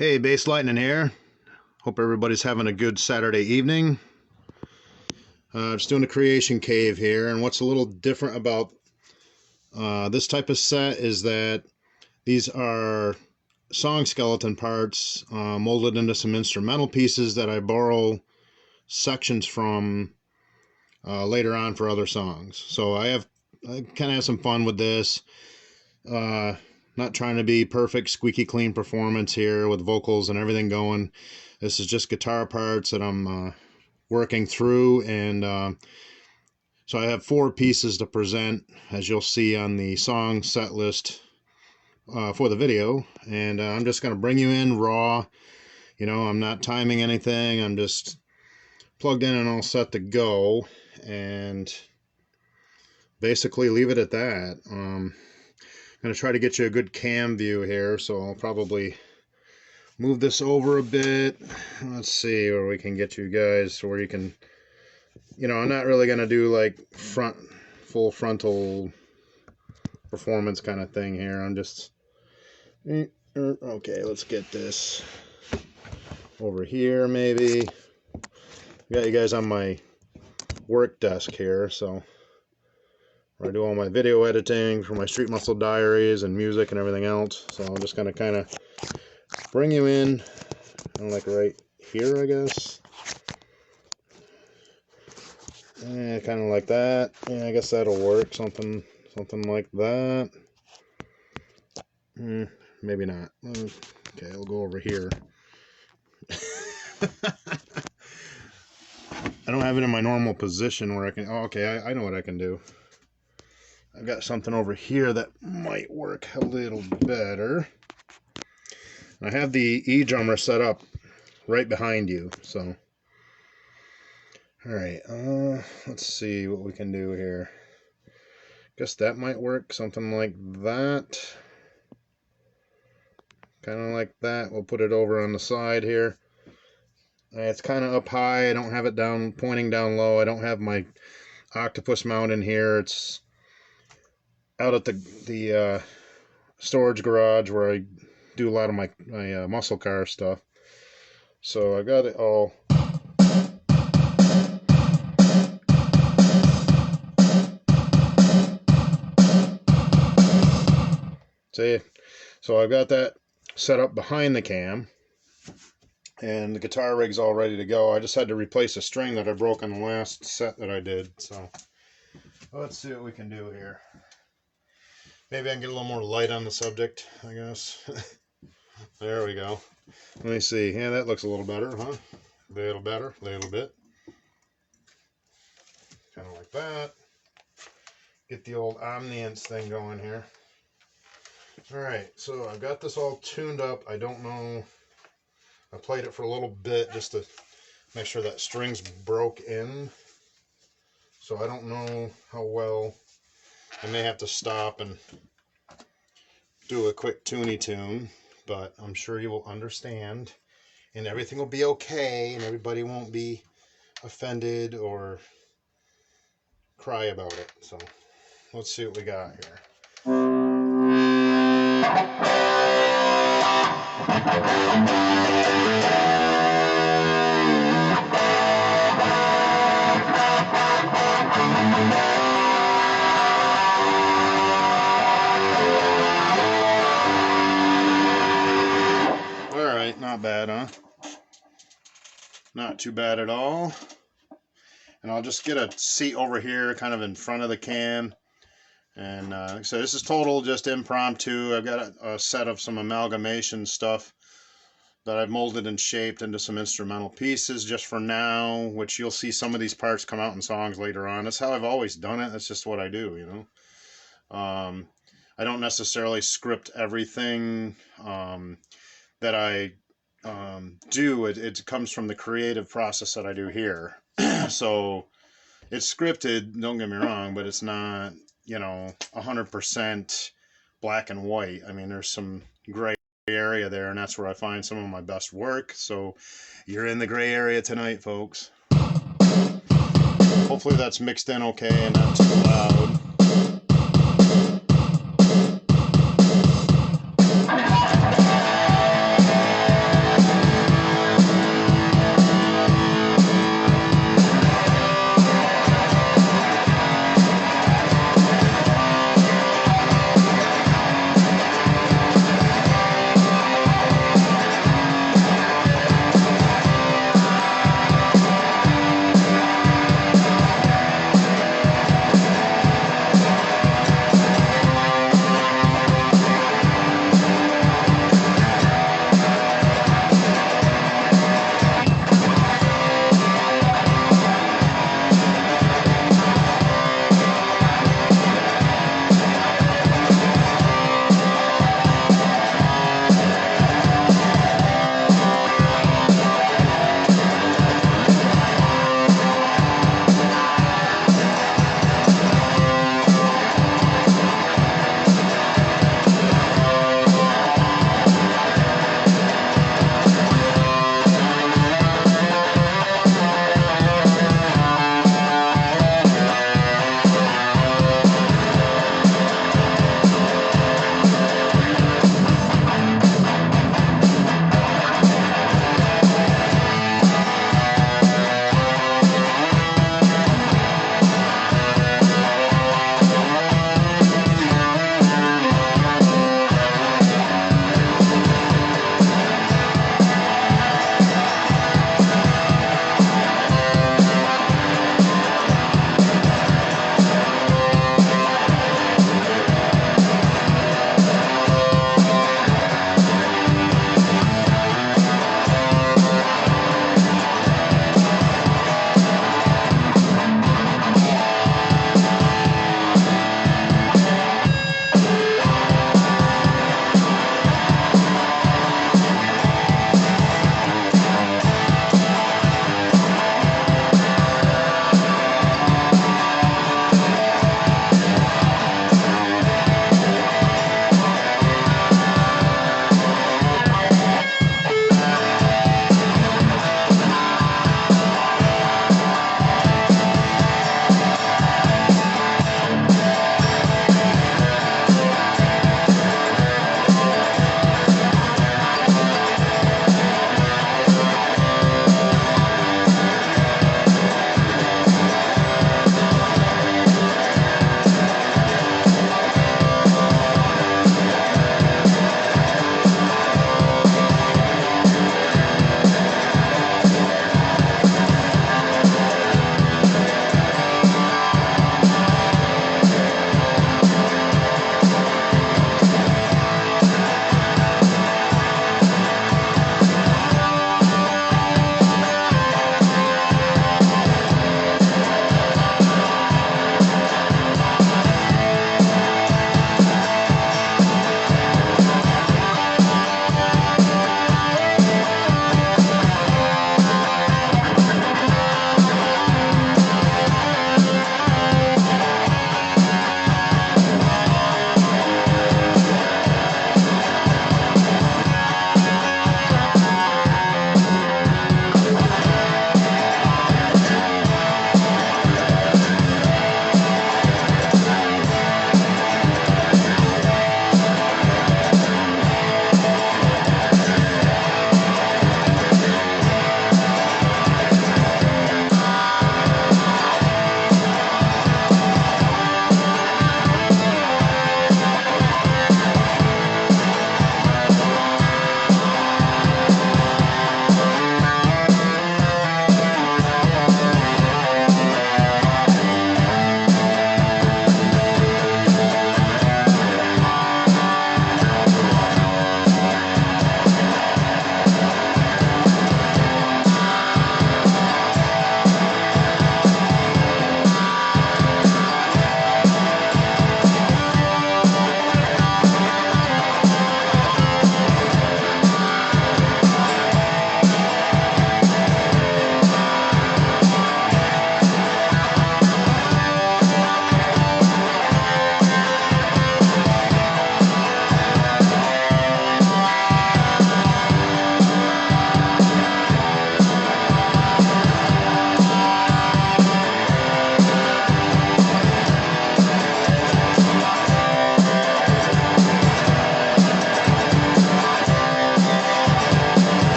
Hey, Basslightning here. Hope everybody's having a good Saturday evening. Just doing a creation cave here, and what's a little different about this type of set is that these are song skeleton parts molded into some instrumental pieces that I borrow sections from later on for other songs. So I kind of have some fun with this. Not trying to be perfect, squeaky clean performance here with vocals and everything going. This is just guitar parts that I'm working through, and so I have 4 pieces to present, as you'll see on the song set list for the video, and I'm just going to bring you in raw. You know, I'm not timing anything, I'm just plugged in and all set to go, and basically leave it at that. I'm going to try to get you a good cam view here, so I'll probably move this over a bit. Let's see where we can get you guys, where you can, you know, I'm not really going to do like full frontal performance kind of thing here. I'm just, okay, let's get this over here maybe. Got you guys on my work desk here, so where I do all my video editing for my Street Muscle Diaries and music and everything else. So I'm just going to kind of bring you in, like right here, I guess. Kind of like that. Yeah, I guess that'll work. Something like that. Maybe not. Okay, I'll go over here. I don't have it in my normal position where I can. Oh, okay, I know what I can do. I've got something over here that might work a little better. I have the E-drummer set up right behind you, so. Alright, let's see what we can do here. Guess that might work, something like that. Kind of like that. We'll put it over on the side here. It's kind of up high. I don't have it down, pointing down low. I don't have my octopus mount in here. It's out at the storage garage where I do a lot of my muscle car stuff. So I got it all. See, so I've got that set up behind the cam, and the guitar rig's all ready to go. I just had to replace a string that I broke on the last set that I did. So let's see what we can do here. Maybe I can get a little more light on the subject, I guess. There we go. Let me see. Yeah, that looks a little better, huh? A little better, a little bit. Kind of like that. Get the old ambience thing going here. Alright, so I've got this all tuned up. I don't know. I played it for a little bit just to make sure that string's broke in. So I don't know how well. I may have to stop and do a quick tuny tune, but I'm sure you will understand, and everything will be okay, and everybody won't be offended or cry about it. So let's see what we got here. Not bad, huh? Not too bad at all. And I'll just get a seat over here kind of in front of the cam. And so this is total just impromptu. I've got a set of some amalgamation stuff that I've molded and shaped into some instrumental pieces just for now, which you'll see some of these parts come out in songs later on. That's how I've always done it. That's just what I do, you know. I don't necessarily script everything that I do. It comes from the creative process that I do here. So it's scripted, don't get me wrong, but it's not, you know, 100% black and white. I mean, there's some gray area there, and that's where I find some of my best work. So you're in the gray area tonight, folks. Hopefully that's mixed in okay and not too loud.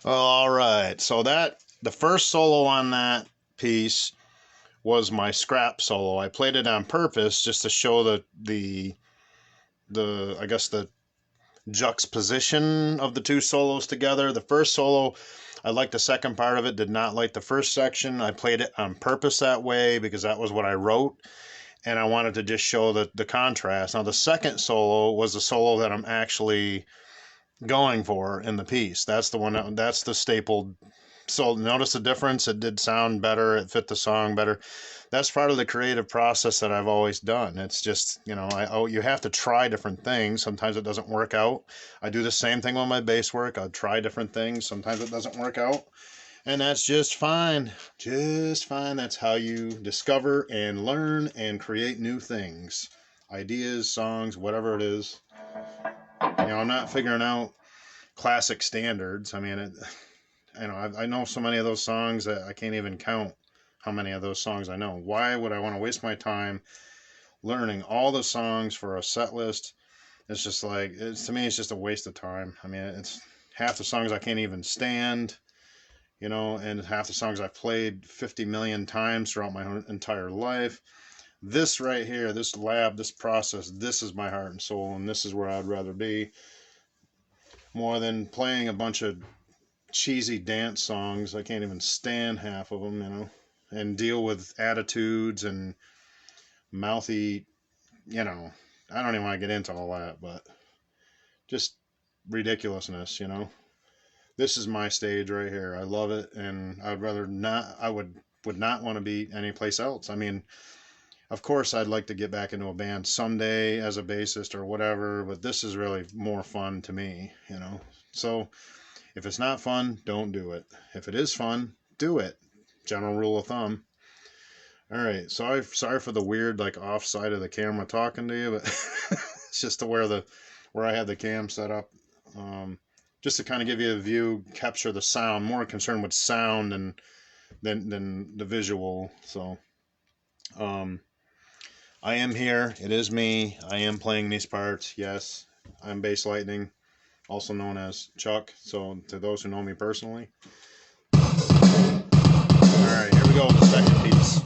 All right, so the first solo on that piece was my scrap solo. I played it on purpose just to show the I guess the juxtaposition of the two solos together. The first solo, I liked the second part of it, did not like the first section. I played it on purpose that way because that was what I wrote, and I wanted to just show the contrast. Now the second solo was the solo that I'm actually going for in the piece. That's the one that's the stapled. So notice the difference. It did sound better. It fit the song better. That's part of the creative process that I've always done. It's just, you have to try different things. Sometimes it doesn't work out. I do the same thing with my bass work. I try different things. Sometimes it doesn't work out. And that's just fine. Just fine. That's how you discover and learn and create new things. Ideas, songs, whatever it is. I'm not figuring out classic standards. I mean, I know so many of those songs that I can't even count how many of those songs I know. Why would I want to waste my time learning all the songs for a set list? It's just like, to me, it's just a waste of time. I mean, it's half the songs I can't even stand, and half the songs I've played 50 million times throughout my entire life. This right here, this lab, this process, this is my heart and soul, and this is where I'd rather be more than playing a bunch of cheesy dance songs. I can't even stand half of them, and deal with attitudes and mouthy, I don't even want to get into all that, but just ridiculousness, This is my stage right here. I love it, and I would not want to be anyplace else. I mean, of course, I'd like to get back into a band someday as a bassist or whatever, but this is really more fun to me, So if it's not fun, don't do it. If it is fun, do it. General rule of thumb. All right, sorry for the weird, off side of the camera talking to you, but it's just to where I have the cam set up, just to kind of give you a view, capture the sound. More concerned with sound than the visual. So, I am here. It is me. I am playing these parts. Yes, I'm Basslightning, also known as Chuck. So to those who know me personally. All right, here we go with the second piece.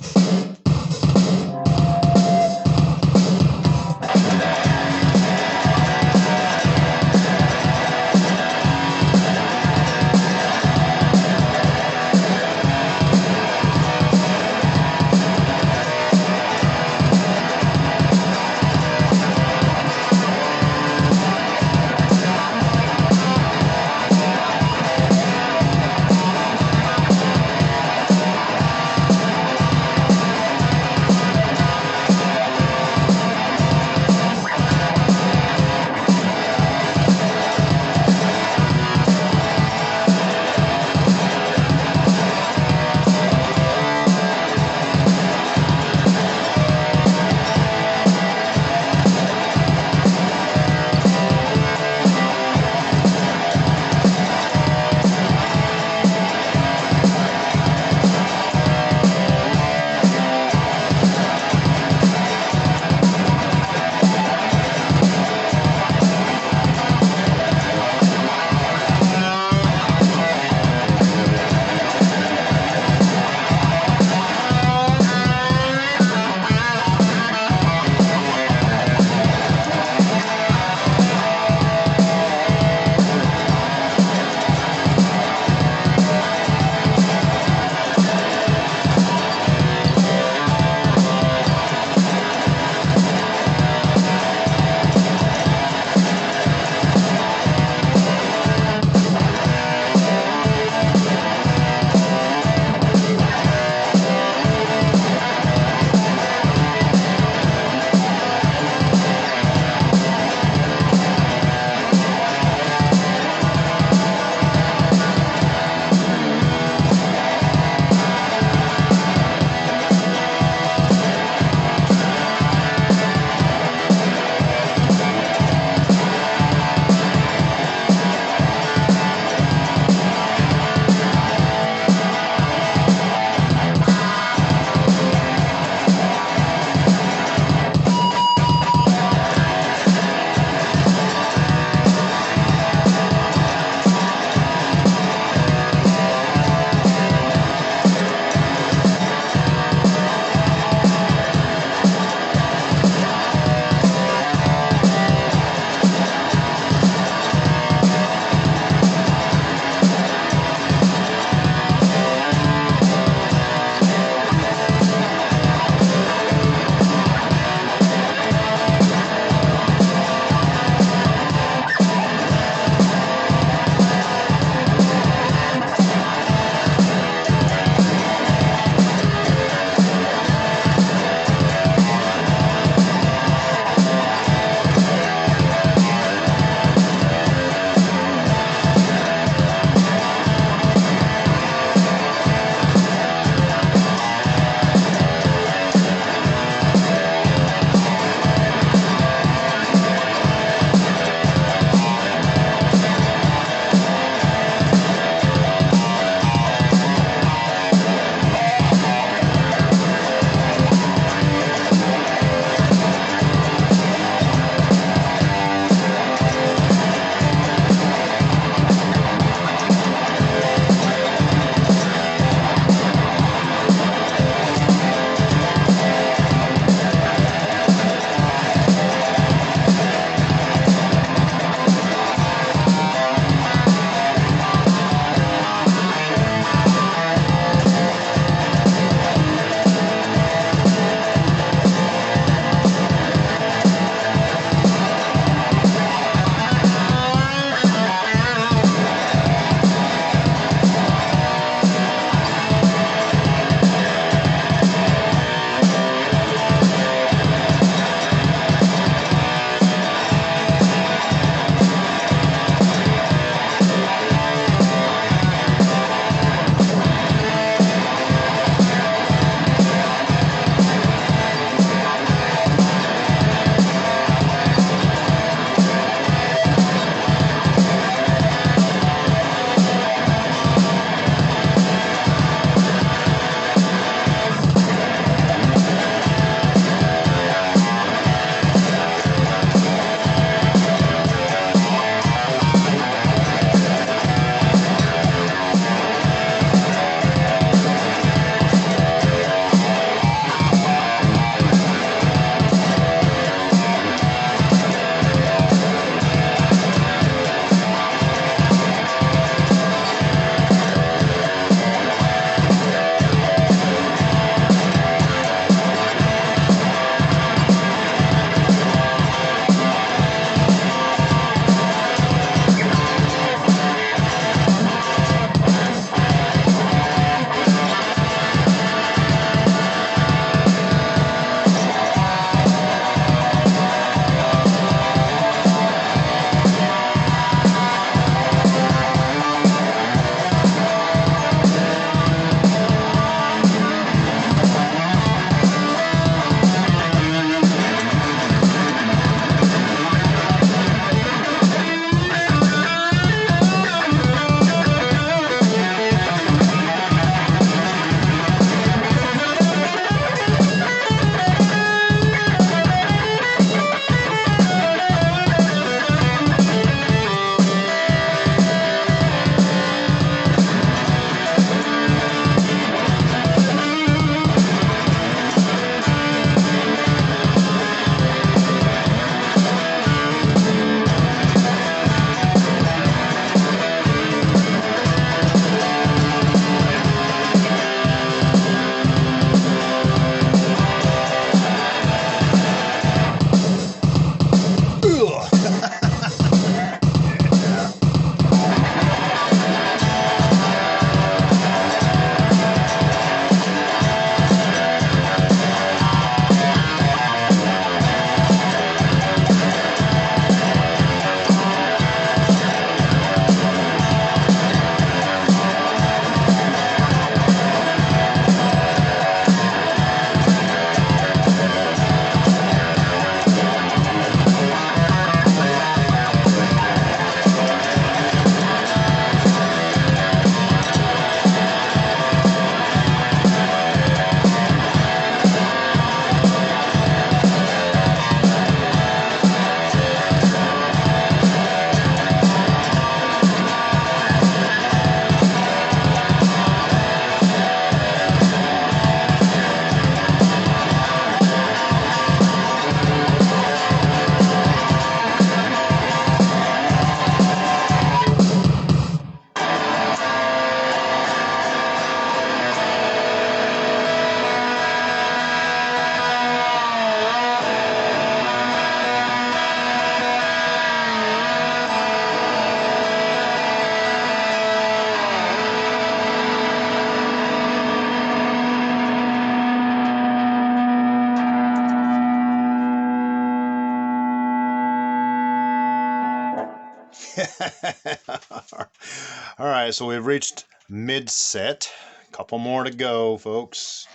All right, so we've reached mid-set. Couple more to go, folks.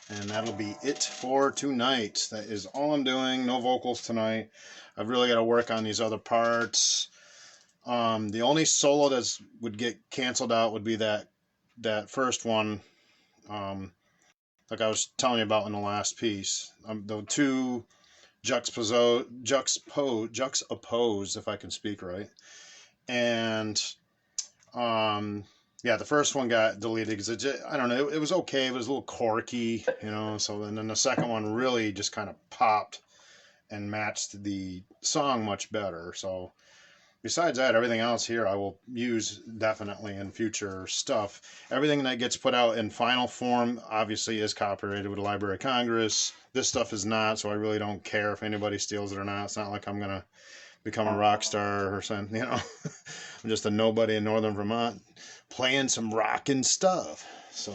And that'll be it for tonight. That is all I'm doing. No vocals tonight. I've really got to work on these other parts. The only solo that would get canceled out would be that first one, like I was telling you about in the last piece. The two juxtaposed, if I can speak right. And yeah, the first one got deleted because I don't know, it was okay. It was a little quirky, you know. So and then the second one really just kind of popped and matched the song much better. So besides that, everything else here I will use definitely in future stuff. Everything that gets put out in final form obviously is copyrighted with the Library of Congress. This stuff is not, so I really don't care if anybody steals it or not. It's not like I'm gonna become a rock star or something, you know. I'm just a nobody in northern Vermont playing some rockin' stuff. So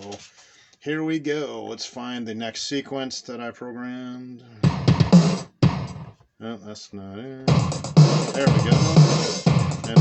here we go. Let's find the next sequence that I programmed. No, that's not it. There we go. And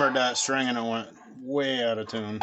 hammered that string and it went way out of tune.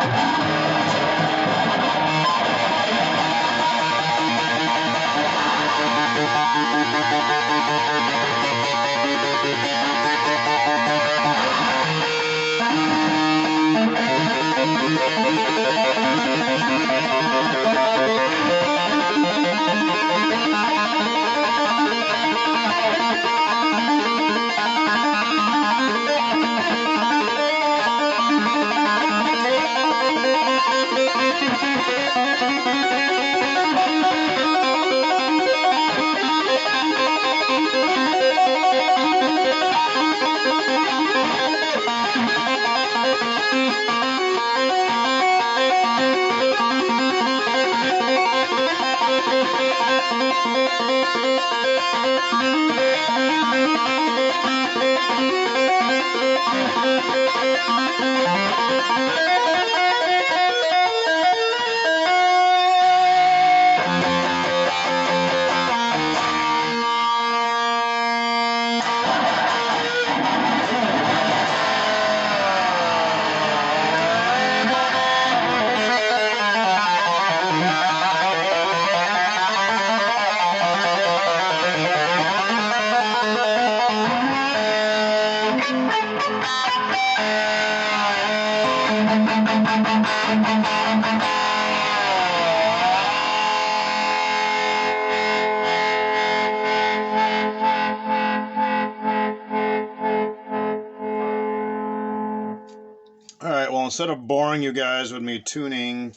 Alright, well, instead of boring you guys with me tuning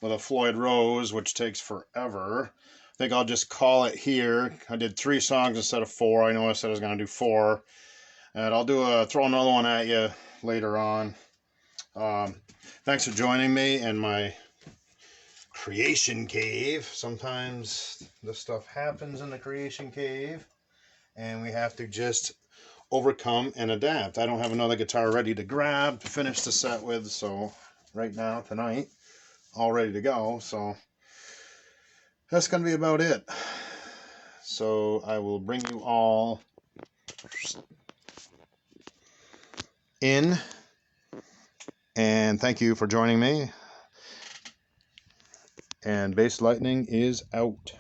with a Floyd Rose, which takes forever, I think I'll just call it here. I did 3 songs instead of 4. I know I said I was going to do 4. And I'll throw another one at you later on. Thanks for joining me in my creation cave. Sometimes this stuff happens in the creation cave, and we have to just overcome and adapt. I don't have another guitar ready to grab to finish the set with, so right now, tonight, all ready to go. So that's going to be about it. So I will bring you all in, and thank you for joining me. And Basslightning is out.